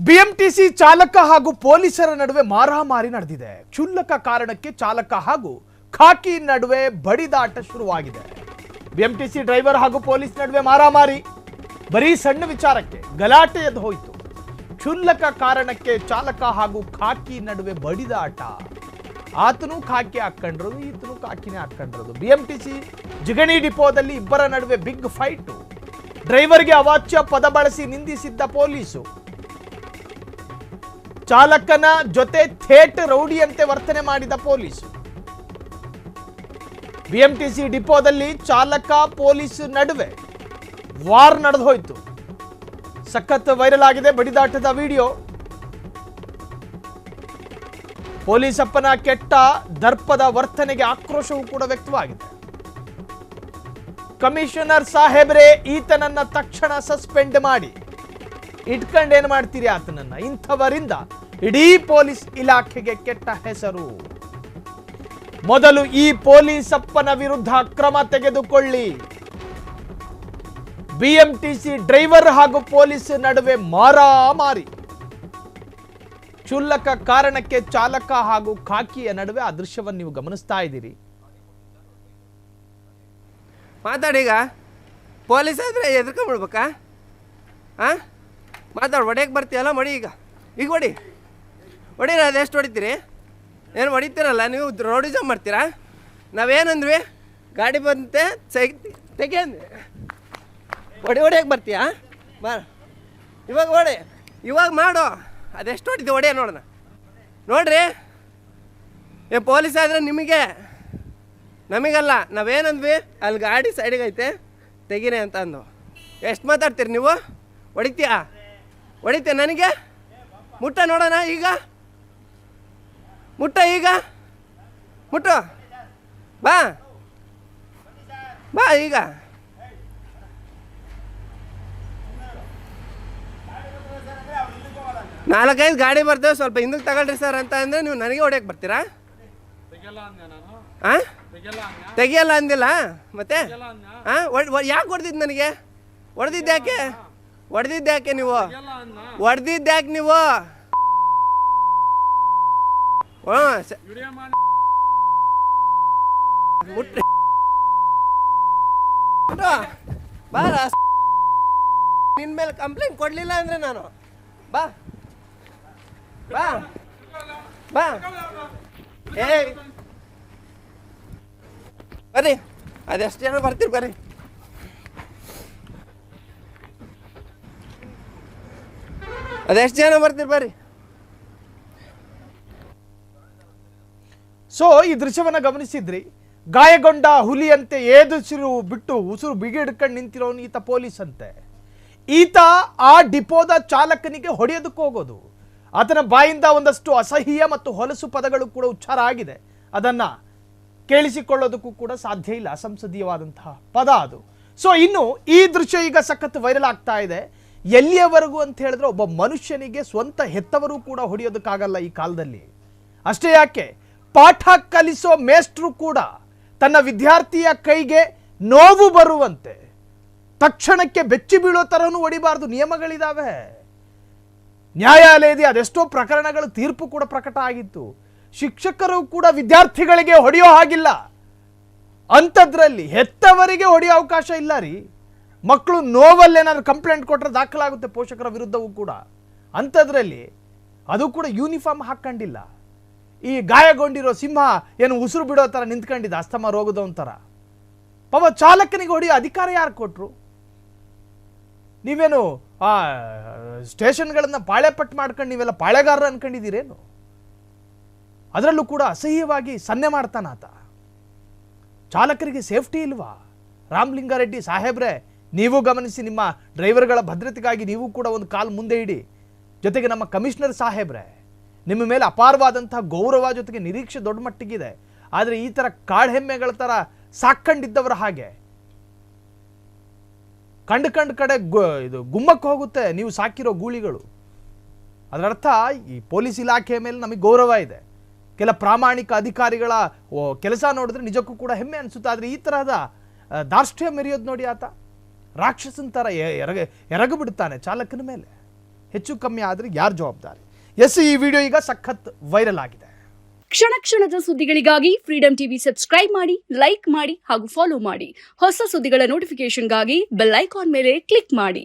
BMTC ಚಾಲಕ ಹಾಗೂ ಪೊಲೀಸರ ನಡುವೆ ಮಾರಾಮಾರಿ ನಡೆದಿದೆ. ಕ್ಷುಲ್ಲಕ ಕಾರಣಕ್ಕೆ ಚಾಲಕ ಹಾಗೂ ಖಾಕಿ ನಡುವೆ ಬಡಿದಾಟ ಶುರುವಾಗಿದೆ. ಬಿಎಂಟಿಸಿ ಡ್ರೈವರ್ ಹಾಗೂ ಪೊಲೀಸ್ ನಡುವೆ ಮಾರಾಮಾರಿ, ಬರೀ ಸಣ್ಣ ವಿಚಾರಕ್ಕೆ ಗಲಾಟೆ ಎದ್ದು ಹೋಯಿತು. ಕ್ಷುಲ್ಲಕ ಕಾರಣಕ್ಕೆ ಚಾಲಕ ಹಾಗೂ ಖಾಕಿ ನಡುವೆ ಬಡಿದಾಟ. ಆತನು ಖಾಕಿ ಹಾಕೊಂಡ್ರದು, ಈತನು ಖಾಕಿನೇ ಹಾಕೊಂಡ್ರದು. ಬಿಎಂಟಿಸಿ ಜಿಗಣಿ ಡಿಪೋದಲ್ಲಿ ಇಬ್ಬರ ನಡುವೆ ಬಿಗ್ ಫೈಟ್. ಡ್ರೈವರ್ಗೆ ಅವಾಚ್ಯ ಪದ ಬಳಸಿ ನಿಂದಿಸಿದ್ದ ಪೊಲೀಸು, ಚಾಲಕನ ಜೊತೆ ಥೇಟ್ ರೌಡಿಯಂತೆ ವರ್ತನೆ ಮಾಡಿದ ಪೊಲೀಸು. ಬಿಎಂಟಿಸಿ ಡಿಪೋದಲ್ಲಿ ಚಾಲಕ ಪೊಲೀಸ್ ನಡುವೆ ವಾರ್ ನಡೆದು ಹೋಯಿತು. ಸಖತ್ ವೈರಲ್ ಆಗಿದೆ ಬಡಿದಾಟದ ವಿಡಿಯೋ. ಪೊಲೀಸಪ್ಪನ ಕೆಟ್ಟ ದರ್ಪದ ವರ್ತನೆಗೆ ಆಕ್ರೋಶವೂ ಕೂಡ ವ್ಯಕ್ತವಾಗಿದೆ. ಕಮಿಷನರ್ ಸಾಹೇಬ್ರೆ, ಈತನನ್ನ ತಕ್ಷಣ ಸಸ್ಪೆಂಡ್ ಮಾಡಿ. ಇಟ್ಕೊಂಡೇನು ಮಾಡ್ತೀರಿ ಆತನನ್ನ? ಇಂಥವರಿಂದ ಇಡೀ ಪೊಲೀಸ್ ಇಲಾಖೆಗೆ ಕೆಟ್ಟ ಹೆಸರು. ಮೊದಲು ಈ ಪೊಲೀಸಪ್ಪನ ವಿರುದ್ಧ ಕ್ರಮ ತೆಗೆದುಕೊಳ್ಳಿ. ಬಿಎಂಟಿಸಿ ಡ್ರೈವರ್ ಹಾಗೂ ಪೊಲೀಸ್ ನಡುವೆ ಮಾರಾಮಾರಿ. ಕ್ಷುಲ್ಲಕ ಕಾರಣಕ್ಕೆ ಚಾಲಕ ಹಾಗೂ ಖಾಕಿಯ ನಡುವೆ ಆ ದೃಶ್ಯವನ್ನು ನೀವು ಗಮನಿಸ್ತಾ ಇದ್ದೀರಿ. ಮಾತಾಡೀಗ ಪೊಲೀಸ್ ಆದ್ರೆ ಎದ್ಕೊಂಡ್ಬಿಡ್ಬೇಕಾ? ಮಾತಾಡು, ಹೊಡೆಯಕ್ಕೆ ಬರ್ತೀಯಲ್ಲ, ಮಡಿ ಈಗ ಹೊಡಿ ಅದೆಷ್ಟು ಹೊಡಿತೀರಿ? ಏನು ಹೊಡಿತೀರಲ್ಲ ನೀವು, ರೋಡಿಸಮ್ ಮಾಡ್ತೀರಾ? ನಾವೇನಂದ್ವಿ, ಗಾಡಿ ಬಂತೆ ತೆಗೆ ಅಂದ್ವಿ. ಹೊಡಿಯಕ್ಕೆ ಬರ್ತೀಯಾ? ಬಾ ಇವಾಗ ಮಾಡು. ಅದೆಷ್ಟು ಹೊಡಿತೀವಿ ಹೊಡೆಯ ನೋಡೋಣ. ನೋಡ್ರಿ, ಪೊಲೀಸ್ ಆದರೆ ನಮಗಲ್ಲ. ನಾವೇನಂದ್ವಿ, ಅಲ್ಲಿ ಗಾಡಿ ಸೈಡಿಗೆ ಐತೆ ತೆಗೀರಿ ಅಂತ ಅಂದು. ಎಷ್ಟು ಮಾತಾಡ್ತೀರಿ ನೀವು? ಹೊಡಿತೀಯಾ ನನಗೆ? ಮುಟ್ಟ ನೋಡೋಣ ಈಗ, ಮುಟ್ಟು ಬಾ ಈಗ. ನಾಲ್ಕೈದು ಗಾಡಿ ಬರ್ತೇವೆ, ಸ್ವಲ್ಪ ಹಿಂದಕ್ಕೆ ತಗೊಳ್ರಿ ಸರ್ ಅಂತ ಅಂದರೆ ನೀವು ನನಗೆ ಹೊಡೆಯಕ್ಕೆ ಬರ್ತೀರಾ? ತೆಗಿಯಲ್ಲ ಅಂದಿಲ್ಲ ಮತ್ತೆ? ಯಾಕೆ ಹೊಡೆದಿದ್ದು ನನಗೆ? ಹೊಡೆದಿದ್ದ್ಯಾಕೆ ನೀವು? ಬಾರ, ನಿನ್ ಮೇಲೆ ಕಂಪ್ಲೇಂಟ್ ಕೊಡ್ಲಿಲ್ಲ ಅಂದ್ರೆ ನಾನು ಬಾ ಬರ್ರಿ, ಅದೆಷ್ಟು ಜನ ಬರ್ತೀರಿ ಬರ್ರಿ. ಅದೆಷ್ಟು ಜನ ಬರ್ತೀರಿ ಬರ್ರಿ. ಸೊ ಈ ದೃಶ್ಯವನ್ನ ಗಮನಿಸಿದ್ರಿ. ಗಾಯಗೊಂಡ ಹುಲಿಯಂತೆ ಬಿಟ್ಟು ಉಸಿರು ಬಿಗಿ ಹಿಡ್ಕೊಂಡು ನಿಂತಿರೋನು ಈತ ಪೊಲೀಸ್ ಅಂತೆ. ಈತ ಆ ಡಿಪೋದ ಚಾಲಕನಿಗೆ ಹೊಡೆಯೋದಕ್ಕೆ ಹೋಗೋದು. ಆತನ ಬಾಯಿಂದ ಒಂದಷ್ಟು ಅಸಹ್ಯ ಮತ್ತು ಹೊಲಸು ಪದಗಳು ಕೂಡ ಉಚ್ಚಾರ ಆಗಿದೆ. ಅದನ್ನ ಕೇಳಿಸಿಕೊಳ್ಳೋದಕ್ಕೂ ಕೂಡ ಸಾಧ್ಯ ಇಲ್ಲ, ಅಸಂಸದೀಯವಾದಂತಹ ಪದ ಅದು. ಸೊ ಇನ್ನು ಈ ದೃಶ್ಯ ಈಗ ಸಖತ್ ವೈರಲ್ ಆಗ್ತಾ ಇದೆ. ಎಲ್ಲಿಯವರೆಗೂ ಅಂತ ಹೇಳಿದ್ರೆ, ಒಬ್ಬ ಮನುಷ್ಯನಿಗೆ ಸ್ವಂತ ಹೆತ್ತವರು ಕೂಡ ಹೊಡೆಯೋದಕ್ಕಾಗಲ್ಲ ಈ ಕಾಲದಲ್ಲಿ. ಅಷ್ಟೇ ಯಾಕೆ, ಪಾಠ ಕಲಿಸೋ ಮೇಷ್ಟ್ರು ಕೂಡ ತನ್ನ ವಿದ್ಯಾರ್ಥಿಯ ಕೈಗೆ ನೋವು ಬರುವಂತೆ ತಕ್ಷಣಕ್ಕೆ ಬೆಚ್ಚಿ ಬೀಳೋ ತರನು ಹೊಡಿಬಾರ್ದು, ನಿಯಮಗಳಿದಾವೆ. ನ್ಯಾಯಾಲಯದ ಅದೆಷ್ಟೋ ಪ್ರಕರಣಗಳು ತೀರ್ಪು ಕೂಡ ಪ್ರಕಟ ಆಗಿತ್ತು. ಶಿಕ್ಷಕರು ಕೂಡ ವಿದ್ಯಾರ್ಥಿಗಳಿಗೆ ಹೊಡೆಯೋ ಹಾಗಿಲ್ಲ. ಅಂಥದ್ರಲ್ಲಿ ಹೆತ್ತವರಿಗೆ ಹೊಡೆಯೋ ಅವಕಾಶ ಇಲ್ಲ ರೀ. ಮಕ್ಕಳು ನೋವಲ್ಲೇನಾದ್ರೂ ಕಂಪ್ಲೇಂಟ್ ಕೊಟ್ಟರೆ ದಾಖಲಾಗುತ್ತೆ ಪೋಷಕರ ವಿರುದ್ಧವೂ ಕೂಡ. ಅಂಥದ್ರಲ್ಲಿ ಅದು ಕೂಡ ಯೂನಿಫಾರ್ಮ್ ಹಾಕೊಂಡಿಲ್ಲ. ಈ ಗಾಯಗೊಂಡಿರೋ ಸಿಂಹ ಏನು ಉಸಿರು ಬಿಡೋ ಥರ ನಿಂತ್ಕೊಂಡಿದ್ದ, ಅಸ್ತಮ ರೋಗದವನ ಥರ. ಪಾಪ ಚಾಲಕನಿಗೆ ಹೊಡೆಯೋ ಅಧಿಕಾರ ಯಾರು ಕೊಟ್ಟರು? ನೀವೇನು ಆ ಸ್ಟೇಷನ್ಗಳನ್ನು ಪಾಳೆಪಟ್ಟು ಮಾಡ್ಕೊಂಡು ನೀವೆಲ್ಲ ಪಾಳೆಗಾರರು ಅನ್ಕೊಂಡಿದ್ದೀರೇನು? ಅದರಲ್ಲೂ ಕೂಡ ಅಸಹ್ಯವಾಗಿ ಸನ್ನೆ ಮಾಡ್ತಾನಾತ. ಚಾಲಕರಿಗೆ ಸೇಫ್ಟಿ ಇಲ್ವಾ? ರಾಮಲಿಂಗಾರೆಡ್ಡಿ ಸಾಹೇಬ್ರೆ, ನೀವು ಗಮನಿಸಿ, ನಿಮ್ಮ ಡ್ರೈವರ್ಗಳ ಭದ್ರತೆಗಾಗಿ ನೀವು ಕೂಡ ಒಂದು ಕಾಲು ಮುಂದೆ ಇಡಿ. ಜೊತೆಗೆ ನಮ್ಮ ಕಮಿಷನರ್ ಸಾಹೇಬ್ರೆ, ನಿಮ್ಮ ಮೇಲೆ ಅಪಾರವಾದಂತಹ ಗೌರವ ಜೊತೆಗೆ ನಿರೀಕ್ಷೆ ದೊಡ್ಡ ಮಟ್ಟಿಗಿದೆ. ಆದರೆ ಈ ಥರ ಕಾಳೆಮ್ಮೆಗಳ ಥರ ಸಾಕೊಂಡಿದ್ದವರ ಹಾಗೆ ಕಂಡು ಕಡೆ ಇದು ಗುಮ್ಮಕ್ಕೆ ಹೋಗುತ್ತೆ ನೀವು ಸಾಕಿರೋ ಗೂಳಿಗಳು. ಅದರರ್ಥ ಈ ಪೊಲೀಸ್ ಇಲಾಖೆಯ ಮೇಲೆ ನಮಗೆ ಗೌರವ ಇದೆ. ಕೆಲ ಪ್ರಾಮಾಣಿಕ ಅಧಿಕಾರಿಗಳ ಕೆಲಸ ನೋಡಿದ್ರೆ ನಿಜಕ್ಕೂ ಕೂಡ ಹೆಮ್ಮೆ ಅನಿಸುತ್ತೆ. ಆದರೆ ಈ ತರಹದ ದಾರ್ಷ್ಟ್ಯ ಮೆರೆಯೋದು ನೋಡಿ, ಆತ ರಾಕ್ಷಸನ ಥರ ಎರಗ ಬಿಡ್ತಾನೆ ಚಾಲಕನ ಮೇಲೆ. ಹೆಚ್ಚು ಕಮ್ಮಿ ಆದರೆ ಯಾರು ಜವಾಬ್ದಾರಿ? ಎಸ್, ಈ ವಿಡಿಯೋ ಈಗ ಸಖತ್ ವೈರಲ್ ಆಗಿದೆ. ಕ್ಷಣ ಕ್ಷಣದ ಸುದ್ದಿಗಳಿಗಾಗಿ ಫ್ರೀಡಂ ಟಿವಿ ಸಬ್ಸ್ಕ್ರೈಬ್ ಮಾಡಿ, ಲೈಕ್ ಮಾಡಿ ಹಾಗೂ ಫಾಲೋ ಮಾಡಿ. ಹೊಸ ಸುದ್ದಿಗಳ ನೋಟಿಫಿಕೇಶನ್ಗಾಗಿ ಬೆಲ್ ಐಕಾನ್ ಮೇಲೆ ಕ್ಲಿಕ್ ಮಾಡಿ.